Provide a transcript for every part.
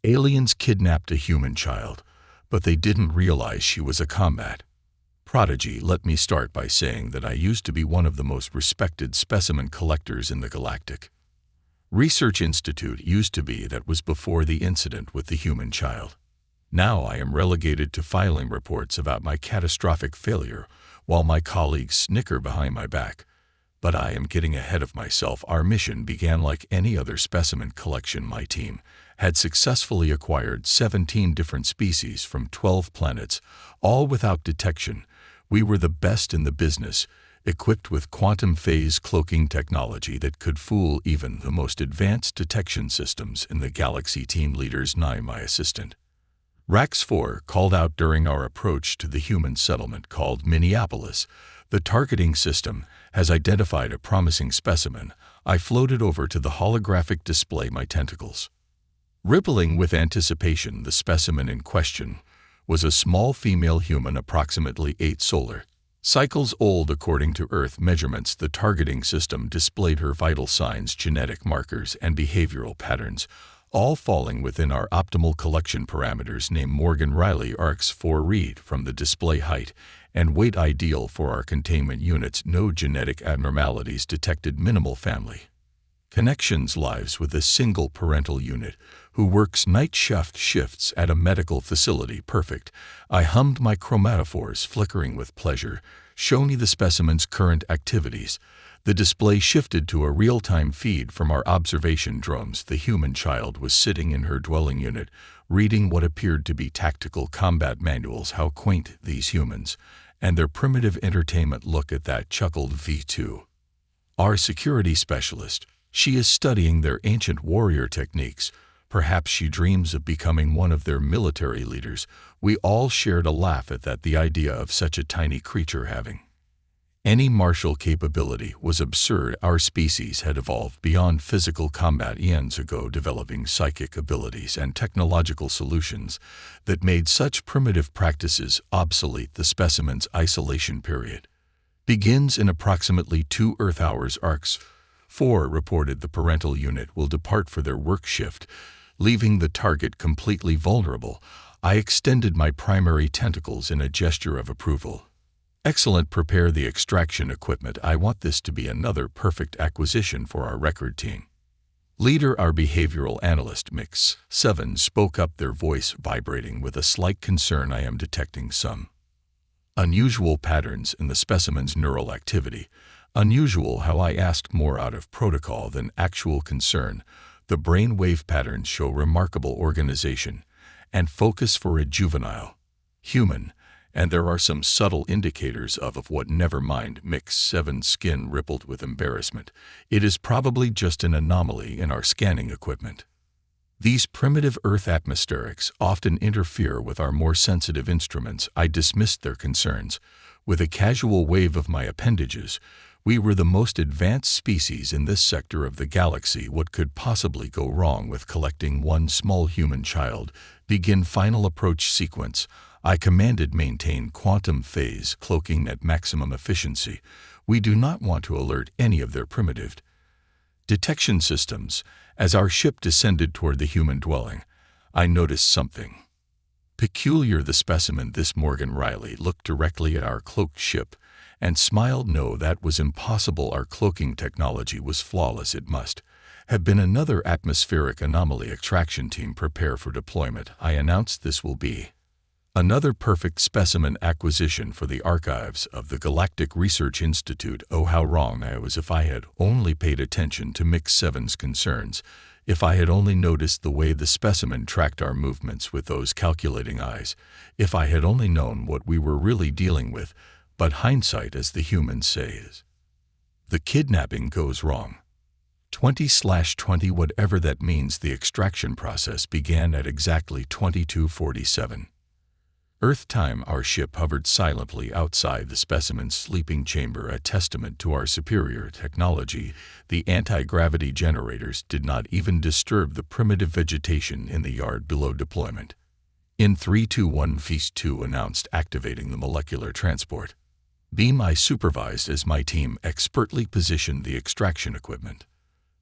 Aliens kidnapped a human child, but they didn't realize she was a combat prodigy. Let me start by saying that I used to be one of the most respected specimen collectors in the Galactic Research Institute. That was before the incident with the human child. Now I am relegated to filing reports about my catastrophic failure, while my colleagues snicker behind my back. But I am getting ahead of myself. Our mission began like any other specimen collection. My team had successfully acquired 17 different species from 12 planets, all without detection. We were the best in the business, equipped with quantum phase cloaking technology that could fool even the most advanced detection systems in the galaxy. Team leaders Nye, my assistant, Rax 4, called out during our approach to the human settlement called Minneapolis. The targeting system has identified a promising specimen. I floated over to the holographic display, my tentacles rippling with anticipation. The specimen in question was a small female human, approximately 8 solar cycles old according to Earth measurements. The targeting system displayed her vital signs, genetic markers, and behavioral patterns, all falling within our optimal collection parameters. Name Morgan Riley, ARX4. Read from the display: height and weight ideal for our containment units. No genetic abnormalities detected. Minimal family connections. Lives with a single parental unit who works night shifts at a medical facility. Perfect. I hummed, my chromatophores flickering with pleasure. Show me the specimen's current activities. The display shifted to a real-time feed from our observation drones. The human child was sitting in her dwelling unit, reading what appeared to be tactical combat manuals. How quaint, these humans and their primitive entertainment. Look at that, chuckled V2, our security specialist. She is studying their ancient warrior techniques. Perhaps she dreams of becoming one of their military leaders. We all shared a laugh at that. The idea of such a tiny creature having any martial capability was absurd. Our species had evolved beyond physical combat eons ago, developing psychic abilities and technological solutions that made such primitive practices obsolete. The specimen's isolation period begins in approximately 2 Earth hours. ARX4 reported the parental unit will depart for their work shift, leaving the target completely vulnerable. I extended my primary tentacles in a gesture of approval. Excellent. Prepare the extraction equipment. I want this to be another perfect acquisition for our record team. Leader, our behavioral analyst Mix 7 spoke up, their voice vibrating with a slight concern. I am detecting some unusual patterns in the specimen's neural activity. Unusual how? I asked, more out of protocol than actual concern. The brain wave patterns show remarkable organization and focus for a juvenile human, and there are some subtle indicators of what. Never mind. Mix 7's skin rippled with embarrassment. It is probably just an anomaly in our scanning equipment. These primitive Earth atmospherics often interfere with our more sensitive instruments. I dismissed their concerns with a casual wave of my appendages. We were the most advanced species in this sector of the galaxy. What could possibly go wrong with collecting one small human child? Begin final approach sequence. I commanded. Maintain quantum phase cloaking at maximum efficiency. We do not want to alert any of their primitive detection systems. As our ship descended toward the human dwelling, I noticed something peculiar. The specimen, this Morgan Riley, looked directly at our cloaked ship and smiled. No, that was impossible. Our cloaking technology was flawless. It must have been another atmospheric anomaly. Extraction team, prepare for deployment. I announced this will be another perfect specimen acquisition for the archives of the Galactic Research Institute. Oh, how wrong I was. If I had only paid attention to Mix 7's concerns, if I had only noticed the way the specimen tracked our movements with those calculating eyes, if I had only known what we were really dealing with. But hindsight, as the humans say, is the kidnapping goes wrong 20/20, whatever that means. The extraction process began at exactly 22:47 Earth time. Our ship hovered silently outside the specimen's sleeping chamber, a testament to our superior technology. The anti-gravity generators did not even disturb the primitive vegetation in the yard below. Deployment in 3, 2, 1. Feast 2 announced, activating the molecular transport beam. I supervised as my team expertly positioned the extraction equipment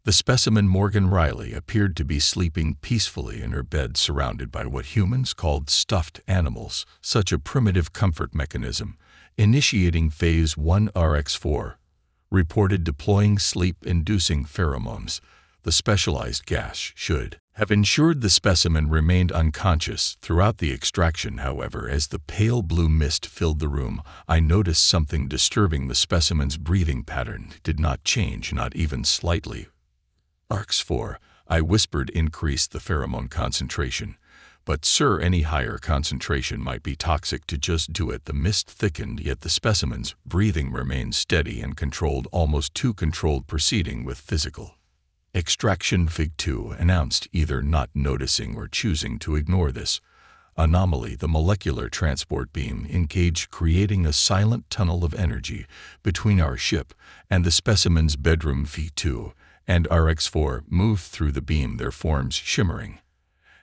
The specimen Morgan Riley appeared to be sleeping peacefully in her bed surrounded by what humans called stuffed animals, such a primitive comfort mechanism, initiating Phase 1 RX-4, reported deploying sleep-inducing pheromones. The specialized gas should have ensured the specimen remained unconscious throughout the extraction. However, as the pale blue mist filled the room, I noticed something disturbing. The specimen's breathing pattern did not change, not even slightly. RX-4, I whispered, increased the pheromone concentration. But sir, any higher concentration might be toxic. To just do it. The mist thickened, yet the specimen's breathing remained steady and controlled, almost too controlled, proceeding with physical extraction. Fig 2 announced, either not noticing or choosing to ignore this anomaly. The molecular transport beam engaged, creating a silent tunnel of energy between our ship and the specimen's bedroom. Fig 2 and RX-4 moved through the beam, their forms shimmering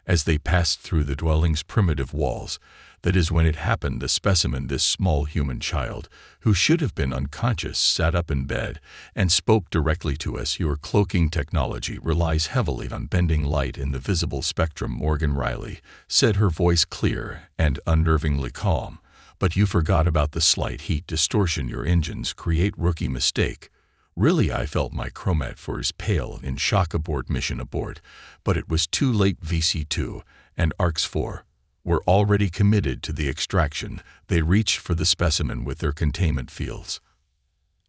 as they passed through the dwelling's primitive walls. That is when it happened. The specimen, this small human child, who should have been unconscious, sat up in bed and spoke directly to us. Your cloaking technology relies heavily on bending light in the visible spectrum, Morgan Riley said, her voice clear and unnervingly calm. But you forgot about the slight heat distortion your engines create. Rookie mistake. Really, I felt my chromatophores pale in shock. Abort mission, abort. But it was too late. VC2 and RX-4 were already committed to the extraction. They reached for the specimen with their containment fields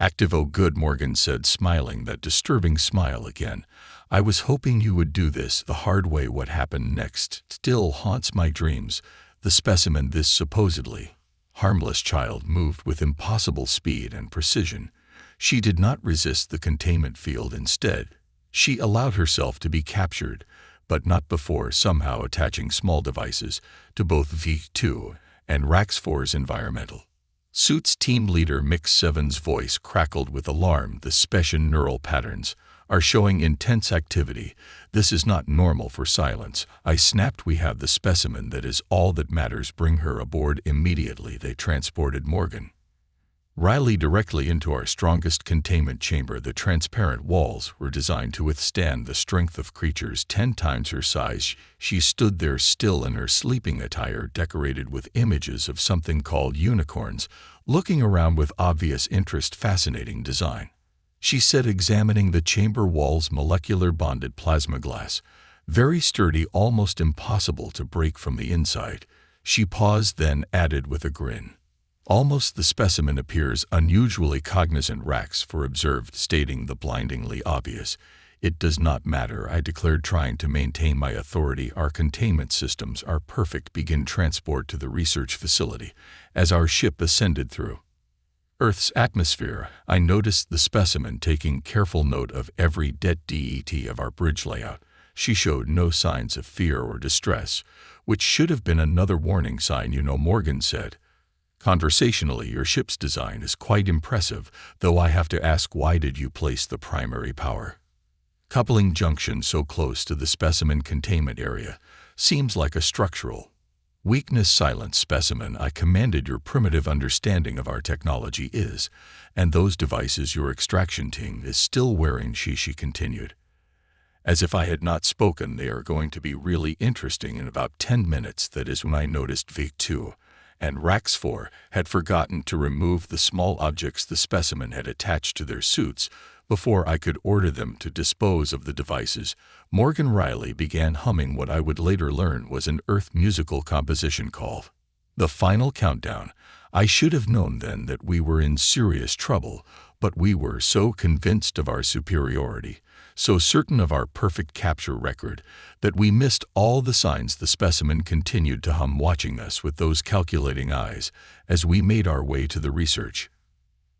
active. Oh good, Morgan said, smiling that disturbing smile again. I was hoping you would do this the hard way. What happened next still haunts my dreams. The specimen, this supposedly harmless child, moved with impossible speed and precision. She did not resist the containment field. Instead, she allowed herself to be captured, but not before somehow attaching small devices to both V2 and RX-4's environmental suits. Team leader Mix 7's voice crackled with alarm. The specimen neural patterns are showing intense activity. This is not normal for silence. I snapped. We have the specimen. That is all that matters. Bring her aboard immediately. They transported Morgan Riley directly into our strongest containment chamber. The transparent walls were designed to withstand the strength of creatures 10 times her size. She stood there still in her sleeping attire, decorated with images of something called unicorns, looking around with obvious interest. Fascinating design, she said, examining the chamber walls. Molecular bonded plasma glass, very sturdy, almost impossible to break from the inside. She paused, then added with a grin, almost, the specimen appears unusually cognizant. RX-4 observed, stating the blindingly obvious. It does not matter, I declared, trying to maintain my authority. Our containment systems are perfect. Begin transport to the research facility. As our ship ascended through Earth's atmosphere, I noticed the specimen taking careful note of every det of our bridge layout. She showed no signs of fear or distress, which should have been another warning sign. You know, Morgan said conversationally, your ship's design is quite impressive, though I have to ask, why did you place the primary power coupling junction so close to the specimen containment area? Seems like a structural weakness. Silence, specimen. I commanded. Your primitive understanding of our technology is, and those devices your extraction team is still wearing. She continued, as if I had not spoken. They are going to be really interesting in about 10 minutes. That is when I noticed V2 and RX-4 had forgotten to remove the small objects the specimen had attached to their suits. Before I could order them to dispose of the devices, Morgan Riley began humming what I would later learn was an Earth musical composition called The Final Countdown. I should have known then that we were in serious trouble, but we were so convinced of our superiority, so certain of our perfect capture record, that we missed all the signs. The specimen continued to hum, watching us with those calculating eyes as we made our way to the research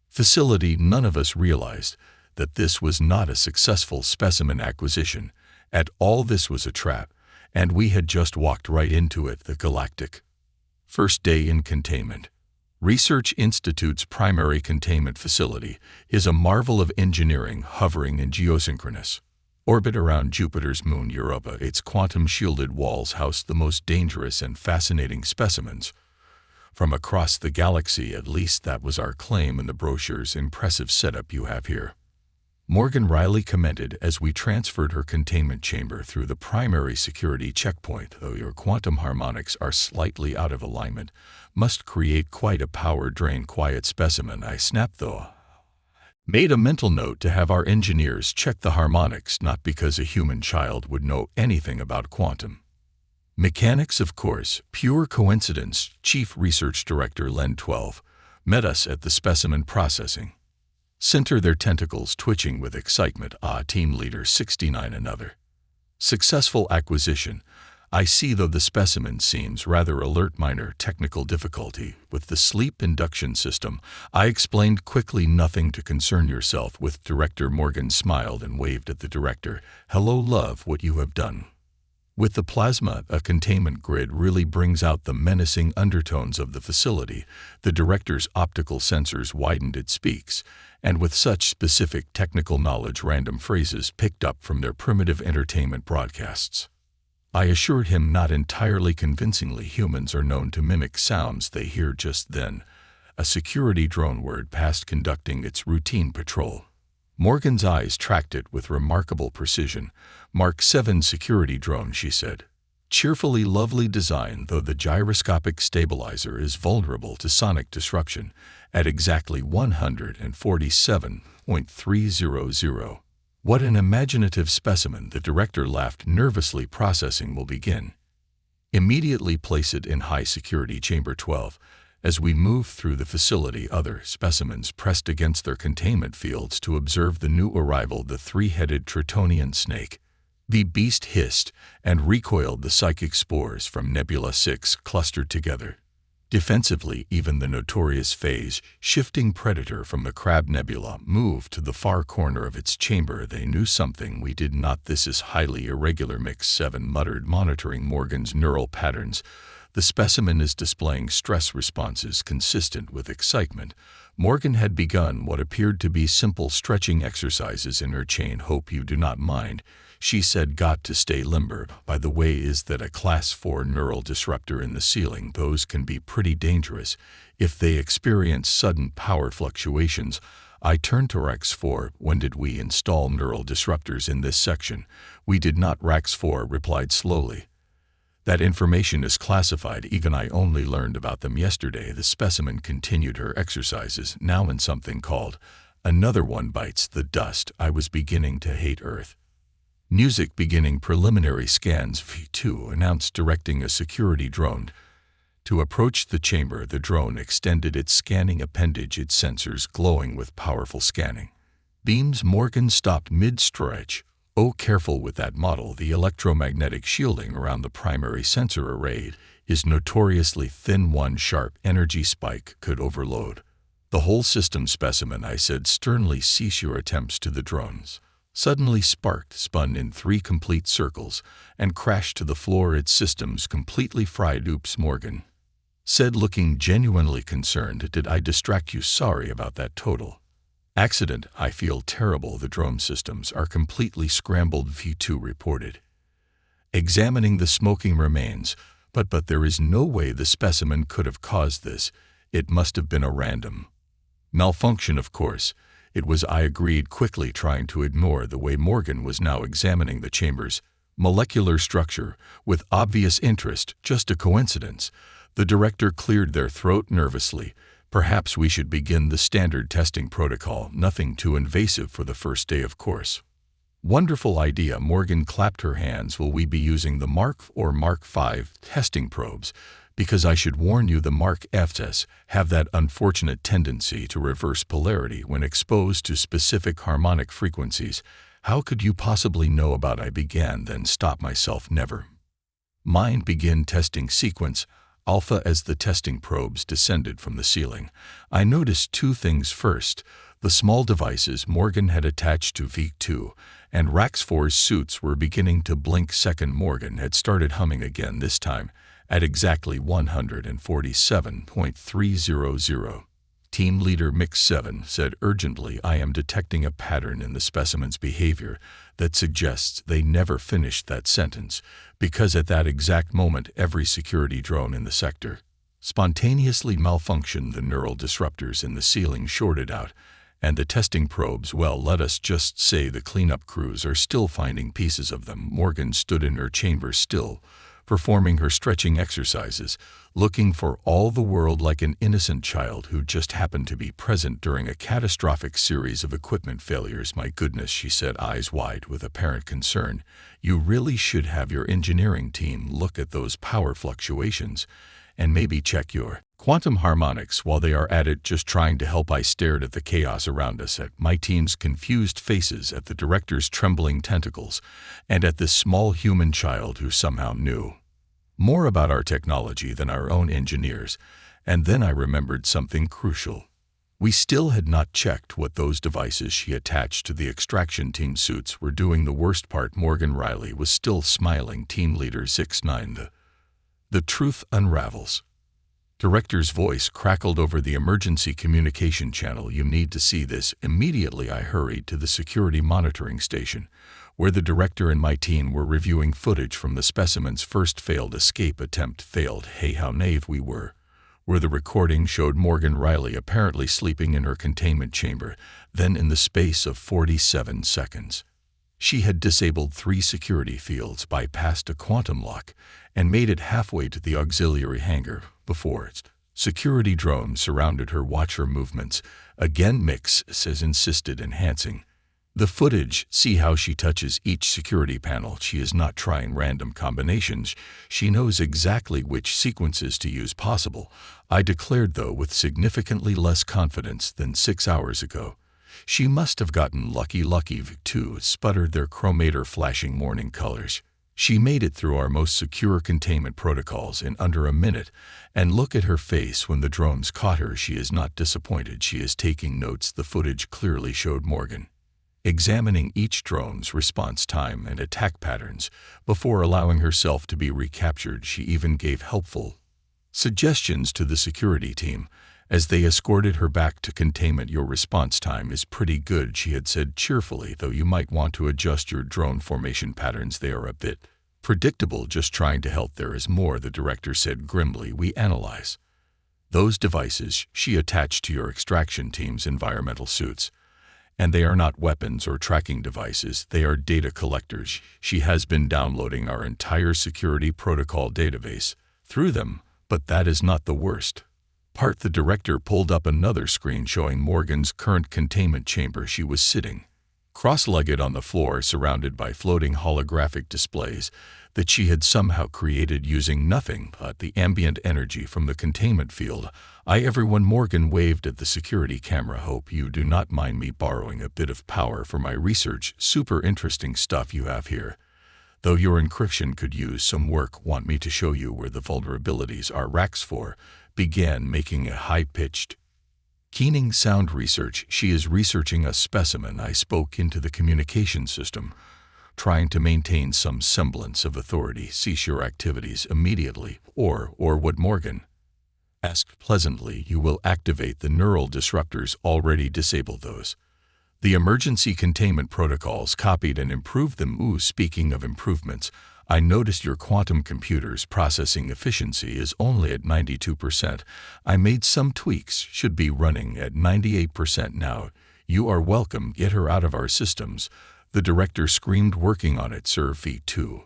facility. None of us realized that this was not a successful specimen acquisition at all. This was a trap, and we had just walked right into it. The galactic first day in containment. Research Institute's primary containment facility is a marvel of engineering, hovering in geosynchronous orbit around Jupiter's moon Europa. Its quantum-shielded walls house the most dangerous and fascinating specimens from across the galaxy. At least that was our claim in the brochure's impressive setup you have here. Morgan Riley commented as we transferred her containment chamber through the primary security checkpoint. Though your quantum harmonics are slightly out of alignment, must create quite a power drain. Quiet specimen, I snapped though. Made a mental note to have our engineers check the harmonics, not because a human child would know anything about quantum mechanics, of course, pure coincidence. Chief Research Director Len 12 met us at the specimen processing center, their tentacles twitching with excitement. Team Leader 69, another successful acquisition. I see, though the specimen seems rather alert. Minor technical difficulty with the sleep induction system, I explained quickly. Nothing to concern yourself with. Director Morgan smiled and waved at the director. Hello, love, what you have done with the plasma, a containment grid, really brings out the menacing undertones of the facility. The director's optical sensors widened. It speaks, and with such specific technical knowledge, random phrases picked up from their primitive entertainment broadcasts. I assured him not entirely convincingly. Humans are known to mimic sounds they hear. Just then, a security drone whirred past conducting its routine patrol. Morgan's eyes tracked it with remarkable precision. Mark 7 security drone, she said. Cheerfully lovely design, though the gyroscopic stabilizer is vulnerable to sonic disruption at exactly 147.300. What an imaginative specimen. The director laughed nervously. Processing will begin. Immediately place it in high security chamber 12. As we moved through the facility, other specimens pressed against their containment fields to observe the new arrival, the three-headed Tritonian snake. The beast hissed and recoiled. The psychic spores from Nebula 6 clustered together. Defensively, even the notorious phase-shifting predator from the Crab Nebula moved to the far corner of its chamber. They knew something we did not. This is highly irregular, Mix 7 muttered, monitoring Morgan's neural patterns. The specimen is displaying stress responses consistent with excitement. Morgan had begun what appeared to be simple stretching exercises in her chain. Hope you do not mind, she said. Got to stay limber. By the way, is that a class 4 neural disruptor in the ceiling? Those can be pretty dangerous if they experience sudden power fluctuations. I turned to Rex 4. When did we install neural disruptors in this section? We did not. Rex 4 replied slowly. That information is classified. Egan, I only learned about them yesterday. The specimen continued her exercises, now in something called Another One Bites the Dust. I was beginning to hate Earth. Music beginning. Preliminary scans. V2 announced, directing a security drone to approach the chamber. The drone extended its scanning appendage, its sensors glowing with powerful scanning beams. Morgan stopped mid-stretch. Oh, careful with that model. The electromagnetic shielding around the primary sensor array is notoriously thin. One sharp energy spike could overload the whole system. Specimen, I said sternly, cease your attempts to. The drones suddenly sparked, spun in 3 complete circles, and crashed to the floor, its systems completely fried. Oops, Morgan said, looking genuinely concerned. Did I distract you? Sorry about that total accident. I feel terrible. The drone systems are completely scrambled, V2 reported, examining the smoking remains. But there is no way the specimen could have caused this. It must have been a random malfunction. Of course it was, I agreed quickly, trying to ignore the way Morgan was now examining the chamber's molecular structure with obvious interest. Just a coincidence. The director cleared their throat nervously. Perhaps we should begin the standard testing protocol. Nothing too invasive for the first day, of course. Wonderful idea. Morgan clapped her hands. Will we be using the Mark or Mark 5 testing probes? Because I should warn you, the Mark Fs have that unfortunate tendency to reverse polarity when exposed to specific harmonic frequencies. How could you possibly know about? I began, then stopped myself. Never mind. Begin testing sequence Alpha. As the testing probes descended from the ceiling, I noticed 2 things. First, the small devices Morgan had attached to V2 and Rax 4's suits were beginning to blink. Second, Morgan had started humming again, this time at exactly 147.300. Team Leader Mix 7 said urgently, I am detecting a pattern in the specimen's behavior that suggests they never finished that sentence, because at that exact moment every security drone in the sector spontaneously malfunctioned. The neural disruptors in the ceiling shorted out, And the testing probes, well, let us just say the cleanup crews are still finding pieces of them. Morgan stood in her chamber still, performing her stretching exercises, looking for all the world like an innocent child who just happened to be present during a catastrophic series of equipment failures. My goodness, she said, eyes wide with apparent concern. You really should have your engineering team look at those power fluctuations and maybe check your quantum harmonics while they are at it, just trying to help. I stared at the chaos around us, at my team's confused faces, at the director's trembling tentacles, and at this small human child who somehow knew more about our technology than our own engineers. And then I remembered something crucial. We still had not checked what those devices she attached to the extraction team suits were doing. The worst part, Morgan Riley was still smiling. Team Leader 6-9. The truth unravels. Director's voice crackled over the emergency communication channel. You need to see this immediately. I hurried to the security monitoring station, where the director and my team were reviewing footage from the specimen's first failed escape attempt. Failed? Hey, how naive we were. Where the recording showed Morgan Riley apparently sleeping in her containment chamber. Then, in the space of 47 seconds, she had disabled 3 security fields, bypassed a quantum lock, and made it halfway to the auxiliary hangar. Before it, security drones surrounded her. Watch her movements. Again, Mix says, insisted, enhancing the footage. See how she touches each security panel. She is not trying random combinations. She knows exactly which sequences to use. Possible, I declared, though with significantly less confidence than 6 hours ago. She must have gotten lucky too, sputtered their chromator flashing morning colors. She made it through our most secure containment protocols in under a minute, and look at her face when the drones caught her. She is not disappointed. She is taking notes. The footage clearly showed Morgan examining each drone's response time and attack patterns before allowing herself to be recaptured. She even gave helpful suggestions to the security team as they escorted her back to containment. Your response time is pretty good, she had said cheerfully, though you might want to adjust your drone formation patterns. They are a bit predictable. Just trying to help. There is more, the director said grimly. We analyze those devices she attached to your extraction team's environmental suits, and they are not weapons or tracking devices. They are data collectors. She has been downloading our entire security protocol database through them, but that is not the worst part. The director pulled up another screen showing Morgan's current containment chamber. She was sitting cross-legged on the floor, surrounded by floating holographic displays that she had somehow created using nothing but the ambient energy from the containment field. Everyone, Morgan waved at the security camera. Hope you do not mind me borrowing a bit of power for my research. Super interesting stuff you have here, though your encryption could use some work. Want me to show you where the vulnerabilities are? Racks 4 began making a high-pitched, keening sound. Research? She is researching a specimen. I spoke into the communication system, trying to maintain some semblance of authority. Cease your activities immediately, or what? Morgan asked pleasantly. You will activate the neural disruptors. Already disabled those. The emergency containment protocols copied and improved them. Ooh, speaking of improvements, I noticed your quantum computer's processing efficiency is only at 92%. I made some tweaks. Should be running at 98% now. You are welcome. Get her out of our systems, the director screamed. Working on it, Sir. V2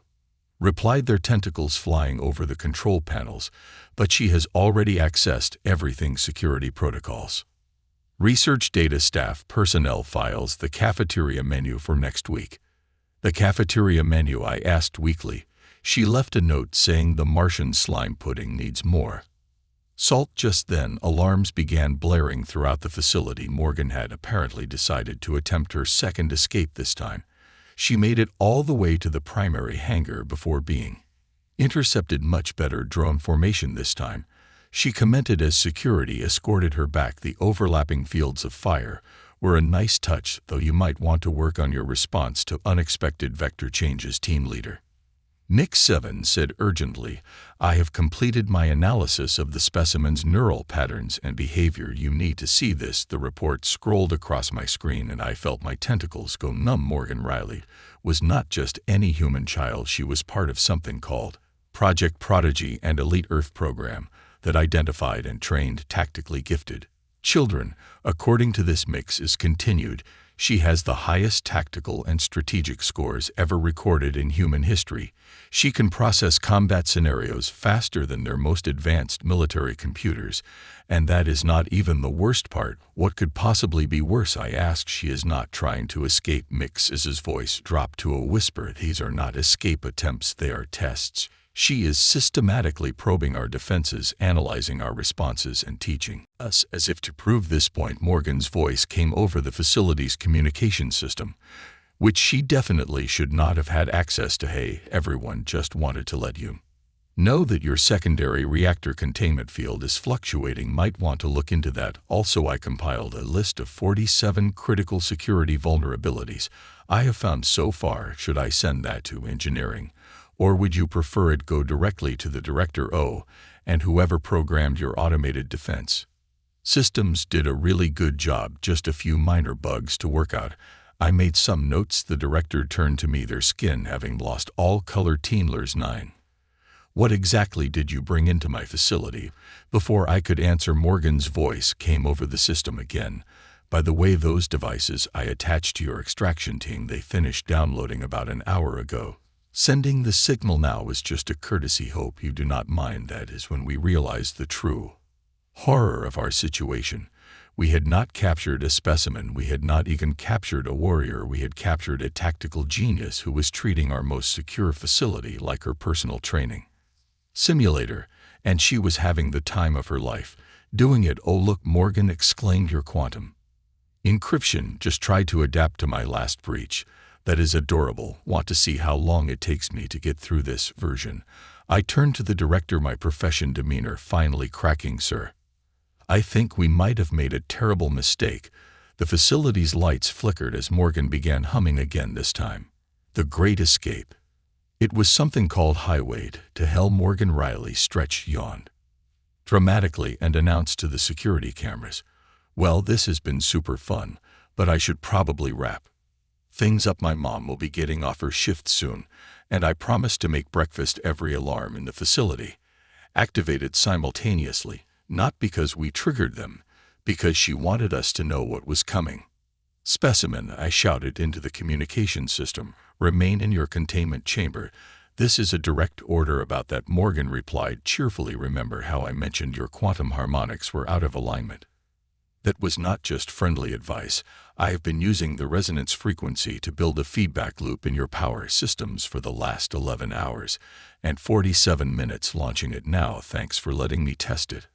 replied, their tentacles flying over the control panels, but she has already accessed everything. Security protocols, research data, staff, personnel files, the cafeteria menu for next week. The cafeteria menu? I asked weakly. She left a note saying the Martian slime pudding needs more salt. Just then, alarms began blaring throughout the facility. Morgan had apparently decided to attempt her second escape this time. She made it all the way to the primary hangar before being intercepted. Much better drone formation this time, she commented as security escorted her back. The overlapping fields of fire were a nice touch, though you might want to work on your response to unexpected vector changes. Team leader Nick 7 said urgently, I have completed my analysis of the specimen's neural patterns and behavior. You need to see this. The report scrolled across my screen and I felt my tentacles go numb. Morgan Riley was not just any human child. She was part of something called Project Prodigy, and elite Earth program that identified and trained tactically gifted Children, according to this mix is continued, she has the highest tactical and strategic scores ever recorded in human history. She can process combat scenarios faster than their most advanced military computers. And that is not even the worst part. What could possibly be worse, I asked. She is not trying to escape. Mix's voice dropped to a whisper. These are not escape attempts, they are tests. She is systematically probing our defenses, analyzing our responses, and teaching us. As if to prove this point, Morgan's voice came over the facility's communication system, which she definitely should not have had access to. Hey, everyone, just wanted to let you know that your secondary reactor containment field is fluctuating. Might want to look into that. Also, I compiled a list of 47 critical security vulnerabilities I have found so far. Should I send that to engineering? Or would you prefer it go directly to the director and whoever programmed your automated defense systems did a really good job, just a few minor bugs to work out. I made some notes. The director turned to me, their skin having lost all color. Teenlers 9. What exactly did you bring into my facility? Before I could answer, Morgan's voice came over the system again. By the way, those devices I attached to your extraction team, they finished downloading about an hour ago. Sending the signal now was just a courtesy. Hope you do not mind. That is when we realized the true horror of our situation. We had not captured a specimen. We had not even captured a warrior. We had captured a tactical genius who was treating our most secure facility like her personal training simulator, and she was having the time of her life doing it. Oh, look, Morgan exclaimed, your quantum encryption just tried to adapt to my last breach. That is adorable. Want to see how long it takes me to get through this version? I turned to the director, my profession demeanor finally cracking. Sir, I think we might have made a terrible mistake. The facility's lights flickered as Morgan began humming again, this time. The Great Escape. It was something called Highway to Hell. Morgan Riley stretched, yawned dramatically, and announced to the security cameras, well, this has been super fun, but I should probably wrap things up. My mom will be getting off her shift soon, and I promised to make breakfast. Every alarm in the facility activated simultaneously, not because we triggered them, because she wanted us to know what was coming. Specimen, I shouted into the communication system, remain in your containment chamber. This is a direct order about that, Morgan replied cheerfully. Remember how I mentioned your quantum harmonics were out of alignment? That was not just friendly advice. I have been using the resonance frequency to build a feedback loop in your power systems for the last 11 hours and 47 minutes, launching it now. Thanks for letting me test it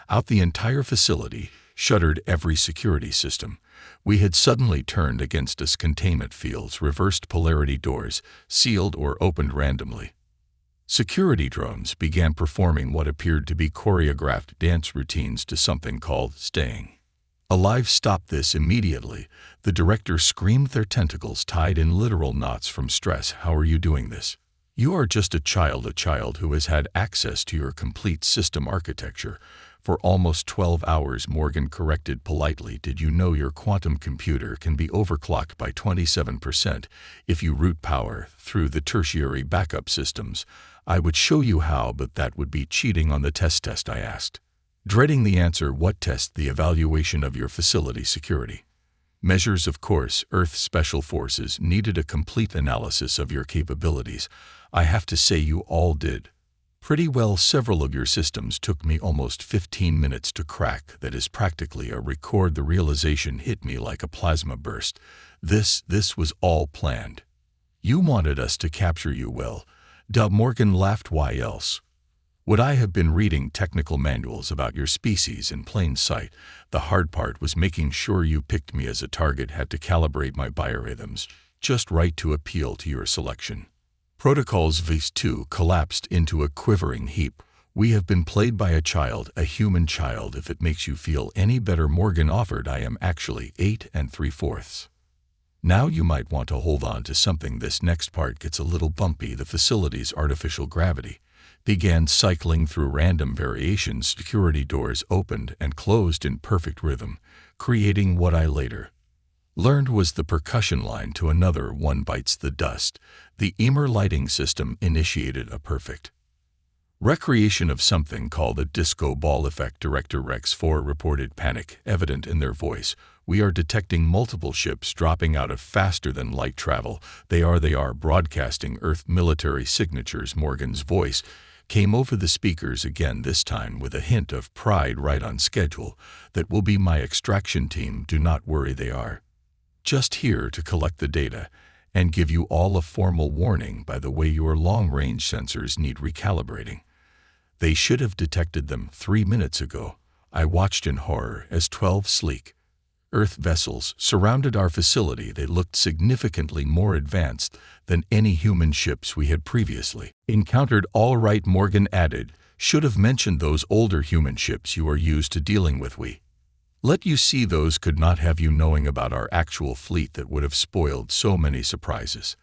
out. The entire facility shuttered, every security system we had suddenly turned against us. Containment fields, reversed polarity doors, sealed or opened randomly. Security drones began performing what appeared to be choreographed dance routines to something called staying alive. Stop this immediately, the director screamed, their tentacles tied in literal knots from stress. How are you doing this? You are just a child who has had access to your complete system architecture for almost 12 hours, Morgan corrected politely. Did you know your quantum computer can be overclocked by 27% if you route power through the tertiary backup systems? I would show you how, but that would be cheating on the test, I asked, dreading the answer. What test? The evaluation of your facility security measures, of course. Earth Special Forces needed a complete analysis of your capabilities. I have to say you all did pretty well. Several of your systems took me almost 15 minutes to crack. That is practically a record. The realization hit me like a plasma burst. This was all planned. You wanted us to capture you. Well, duh, Morgan laughed. Why else would I have been reading technical manuals about your species in plain sight? The hard part was making sure you picked me as a target. Had to calibrate my biorhythms just right to appeal to your selection protocols. These two collapsed into a quivering heap. We have been played by a child, a human child. If it makes you feel any better, Morgan offered, I am actually 8 3/4. Now you might want to hold on to something. This next part gets a little bumpy. The facility's artificial gravity began cycling through random variations. Security doors opened and closed in perfect rhythm, creating what I later learned was the percussion line to another One Bites the Dust. The Emer lighting system initiated a perfect Recreation of something called a disco ball effect. Director Rex 4 reported panic evident in their voice. We are detecting multiple ships dropping out of faster-than-light travel. They are broadcasting Earth military signatures. Morgan's voice came over the speakers again, this time with a hint of pride. Right on schedule. That will be my extraction team. Do not worry, they are just here to collect the data and give you all a formal warning. By the way, your long-range sensors need recalibrating. They should have detected them 3 minutes ago. I watched in horror as 12 sleek Earth vessels surrounded our facility. They looked significantly more advanced than any human ships we had previously encountered. All right, Morgan added, should have mentioned those older human ships you are used to dealing with. We let you see those. Could not have you knowing about our actual fleet. That would have spoiled so many surprises.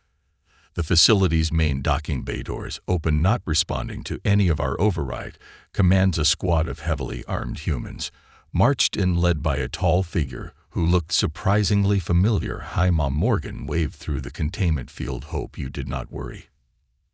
The facility's main docking bay doors open, not responding to any of our override commands. A squad of heavily armed humans marched in, led by a tall figure who looked surprisingly familiar. Hi, Mom. Morgan waved through the containment field. Hope you did not worry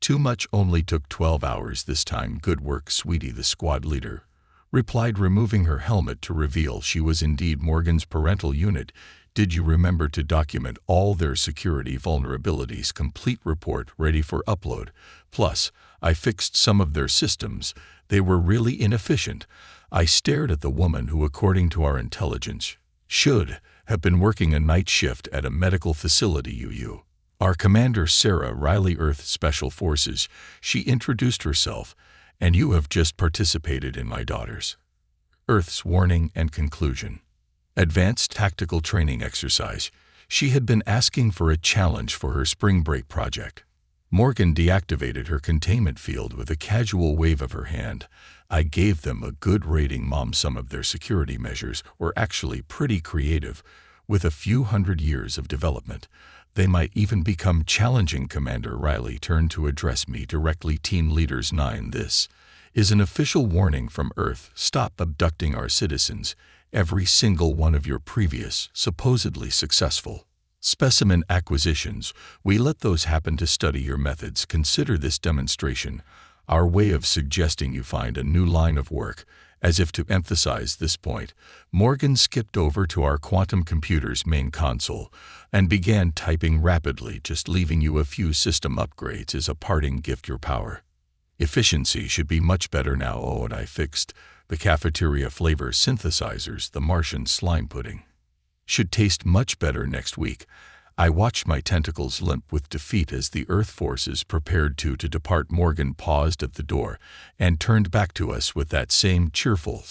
too much. Only took 12 hours this time. Good work, sweetie, the squad leader replied, removing her helmet to reveal she was indeed Morgan's parental unit. Did you remember to document all their security vulnerabilities? Complete report ready for upload. Plus, I fixed some of their systems. They were really inefficient. I stared at the woman who, according to our intelligence, should have been working a night shift at a medical facility. Our commander, Sarah Riley, Earth Special Forces. She introduced herself. And you have just participated in my daughter's Earth's warning and conclusion advanced tactical training exercise. She had been asking for a challenge for her spring break project. Morgan deactivated her containment field with a casual wave of her hand. I gave them a good rating, Mom. Some of their security measures were actually pretty creative. With a few hundred years of development, they might even become challenging. Commander Riley turned to address me directly. Team Leaders 9, this is an official warning from Earth. Stop abducting our citizens. Every single one of your previous, supposedly successful specimen acquisitions, we let those happen to study your methods. Consider this demonstration our way of suggesting you find a new line of work. As if to emphasize this point, Morgan skipped over to our quantum computer's main console and began typing rapidly, just leaving you a few system upgrades as a parting gift. Your power efficiency should be much better now. Oh, and I fixed the cafeteria flavor synthesizers. The Martian slime pudding should taste much better next week. I watched my tentacles limp with defeat as the Earth forces prepared to depart. Morgan paused at the door and turned back to us with that same cheerful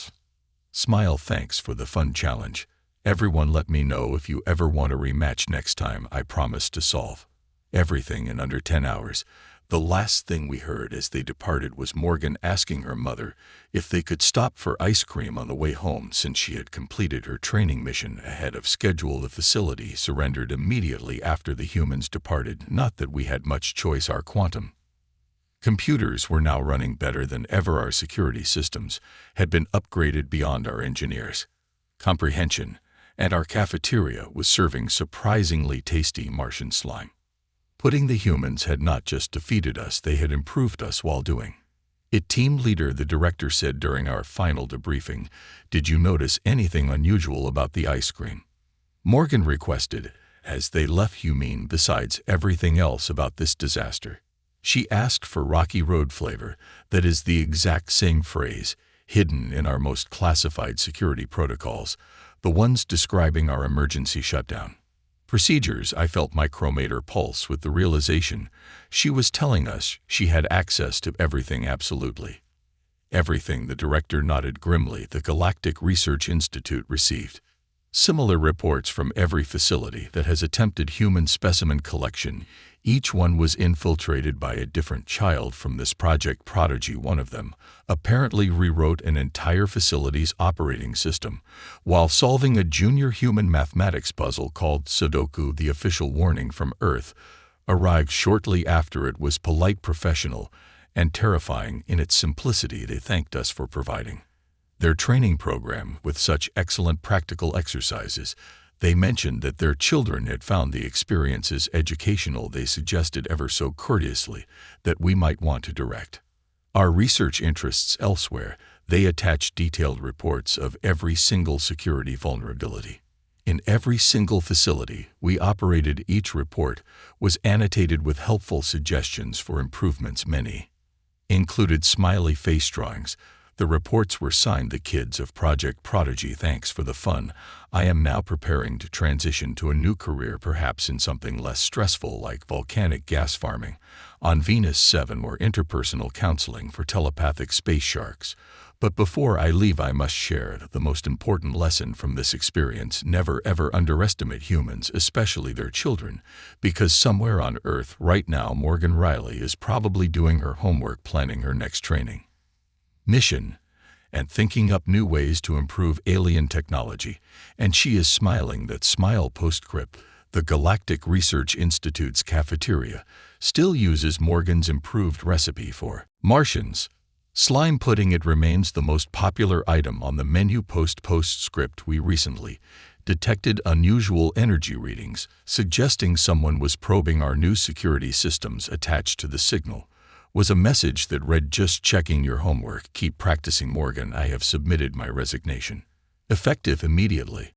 smile. Thanks for the fun challenge. Everyone, let me know if you ever want a rematch next time. I promise to solve everything in under 10 hours. The last thing we heard as they departed was Morgan asking her mother if they could stop for ice cream on the way home. Since she had completed her training mission ahead of schedule, the facility surrendered immediately after the humans departed. Not that we had much choice. Our quantum computers were now running better than ever. Our security systems had been upgraded beyond our engineers' comprehension, and our cafeteria was serving surprisingly tasty Martian slime. Putting the humans had not just defeated us, they had improved us while doing it. Team leader, the director said during our final debriefing, did you notice anything unusual about the ice cream? Morgan requested, as they left. You mean besides everything else about this disaster? She asked for Rocky Road flavor. That is the exact same phrase hidden in our most classified security protocols, the ones describing our emergency shutdown procedures. I felt my chromator pulse with the realization she was telling us she had access to everything, absolutely everything. The director nodded grimly. The Galactic Research Institute received similar reports from every facility that has attempted human specimen collection. Each one was infiltrated by a different child from this Project Prodigy. One of them apparently rewrote an entire facility's operating system while solving a junior human mathematics puzzle called Sudoku. The official warning from Earth arrived shortly after. It was polite, professional, and terrifying in its simplicity. They thanked us for providing their training program with such excellent practical exercises. They mentioned that their children had found the experiences educational. They suggested ever so courteously that we might want to direct Our research interests elsewhere, they attach detailed reports of every single security vulnerability. In every single facility we operated, each report was annotated with helpful suggestions for improvements. Many included smiley face drawings. The reports were signed the kids of Project Prodigy. Thanks for the fun. I am now preparing to transition to a new career, perhaps in something less stressful like volcanic gas farming on Venus 7 or interpersonal counseling for telepathic space sharks. But before I leave, I must share the most important lesson from this experience. Never ever underestimate humans, especially their children, because somewhere on Earth right now Morgan Riley is probably doing her homework, planning her next training mission, and thinking up new ways to improve alien technology. And she is smiling. That smile. Postscript: the Galactic Research Institute's cafeteria still uses Morgan's improved recipe for Martians slime pudding. It remains the most popular item on the menu. Postscript: we recently detected unusual energy readings, suggesting someone was probing our new security systems. Attached to the signal was a message that read, "Just checking your homework. Keep practicing, Morgan. I have submitted my resignation. Effective immediately."